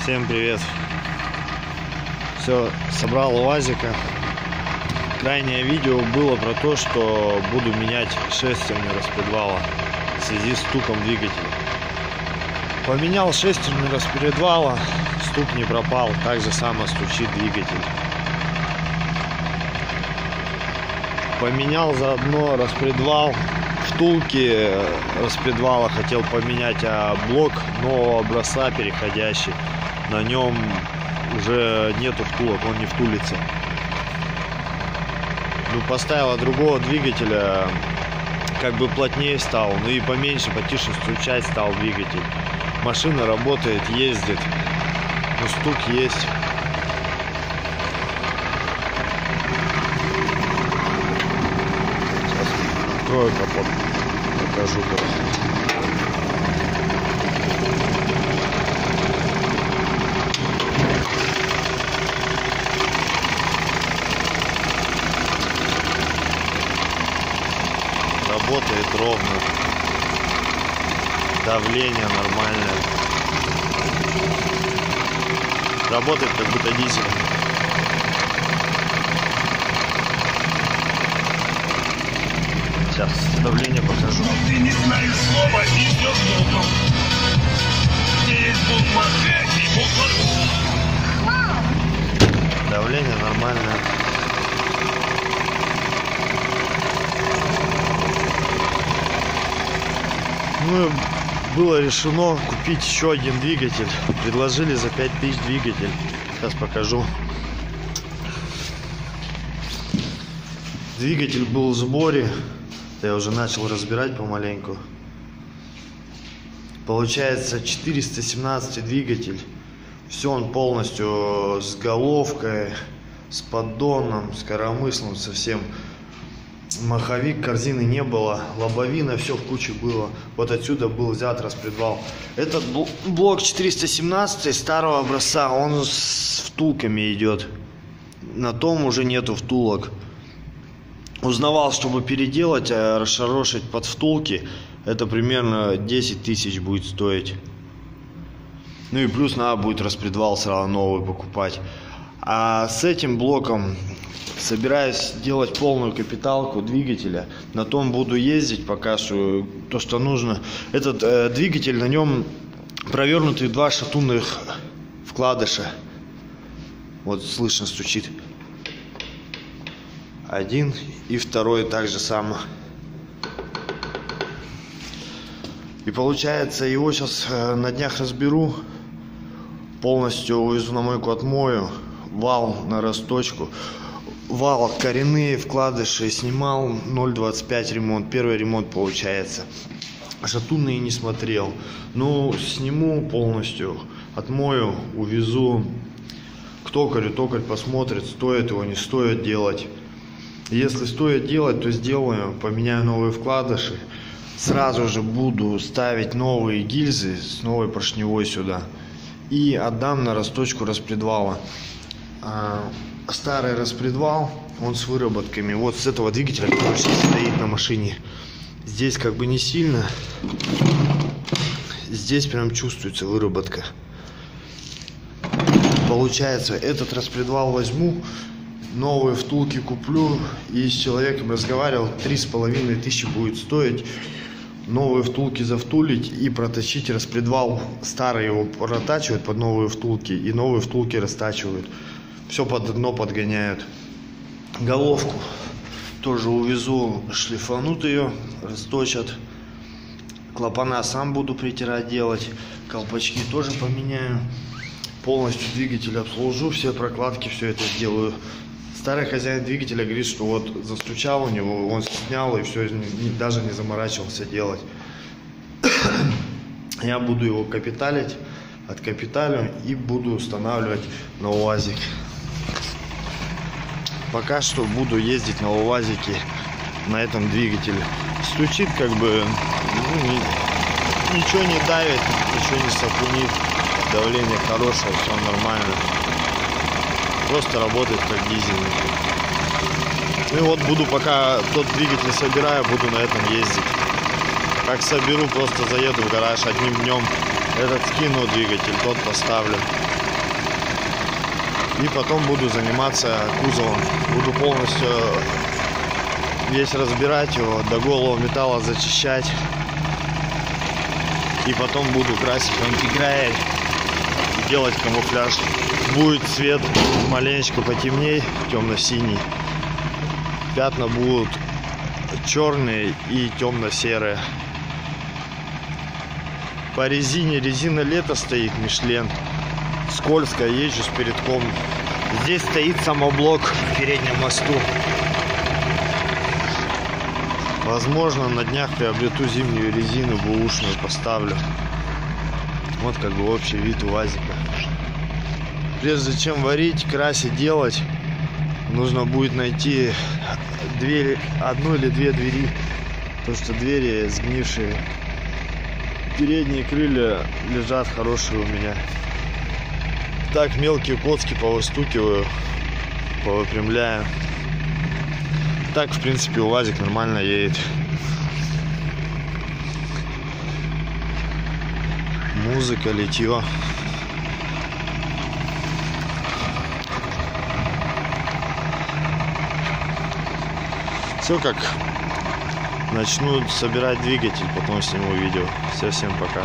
Всем привет! Все, собрал УАЗика. Крайнее видео было про то, что буду менять шестерню распредвала в связи с стуком двигателя. Поменял шестерню распредвала, стук не пропал, так же само стучит двигатель. Поменял заодно распредвал. Втулки распредвала хотел поменять, а блок нового образца переходящий, на нем уже нету втулок, он не втулится. Ну, поставила другого двигателя, как бы плотнее стал, ну и поменьше, потише стучать стал двигатель. Машина работает, ездит, но стук есть. Открою капот, покажу. Работает ровно, давление нормальное, работает как будто дизель. Сейчас давление покажу. Ты не знаешь слова и все буквам. Где есть буква Г и буква У. Давление нормальное. Ну, было решено купить еще один двигатель. Предложили за 5000 двигатель. Сейчас покажу. Двигатель был в сборе. Я уже начал разбирать помаленьку. Получается 417 двигатель. Все он полностью с головкой, с поддоном, с коромыслом совсем. Маховик, корзины не было, лобовина, все в куче было. Вот отсюда был взят распредвал. Этот блок 417 старого образца, он с втулками идет. На том уже нету втулок. Узнавал, чтобы переделать, расшарошить под втулки, это примерно 10 тысяч будет стоить. Ну и плюс надо будет распредвал сразу новый покупать. А с этим блоком собираюсь делать полную капиталку двигателя. На том буду ездить пока что, то, что нужно. Этот двигатель, на нем провернуты два шатунных вкладыша. Вот слышно стучит. Один и второй так же само. И получается, его сейчас на днях разберу. Полностью увезу на мойку, отмою. Вал на расточку. Вал, коренные вкладыши снимал. 0,25 ремонт. Первый ремонт получается. Шатунные не смотрел. Ну, сниму полностью. Отмою, увезу к токарю. Токарь посмотрит, стоит его, не стоит делать. Если стоит делать, то сделаю, поменяю новые вкладыши. Сразу же буду ставить новые гильзы с новой поршневой сюда. И отдам на расточку распредвала. Старый распредвал, он с выработками. Вот с этого двигателя, который сейчас стоит на машине. Здесь как бы не сильно. Здесь прям чувствуется выработка. Получается, этот распредвал возьму. Новые втулки куплю, и с человеком разговаривал, 3500 будет стоить новые втулки завтулить и протащить распредвал. Старый его протачивают под новые втулки, и новые втулки растачивают. Все под дно подгоняют. Головку тоже увезу, шлифанут ее, расточат. Клапана сам буду притирать, делать. Колпачки тоже поменяю. Полностью двигатель обслужу, все прокладки, все это сделаю. Старый хозяин двигателя говорит, что вот застучал у него, он снял и все, даже не заморачивался делать. Я буду его капиталить, откапиталю и буду устанавливать на УАЗик. Пока что буду ездить на УАЗике на этом двигателе. Стучит как бы, ну, ничего не давит, ничего не сапунит, давление хорошее, все нормально. Просто работает как дизельный. Ну и вот буду, пока тот двигатель собираю, буду на этом ездить. Как соберу, просто заеду в гараж одним днем, Этот скину двигатель, тот поставлю. И потом буду заниматься кузовом. Буду полностью весь разбирать его, до голого металла зачищать. И потом буду красить антиграэль, делать камуфляж. Будет цвет маленечко потемней, темно-синий. Пятна будут черные и темно-серые. По резине, резина лето стоит, Мишлен. Скользко, езжу с передком. Здесь стоит самоблок в переднем мосту. Возможно, на днях приобрету зимнюю резину, бэушную поставлю. Вот как бы общий вид УАЗика. Прежде чем варить, красить, делать, нужно будет найти одну или две двери. Потому что двери сгнившие. Передние крылья лежат хорошие у меня. Так мелкие коцки повыстукиваю, повыпрямляю. Так, в принципе, УАЗик нормально едет. Музыка, литье. Все, как начну собирать двигатель, потом сниму видео. Всем пока.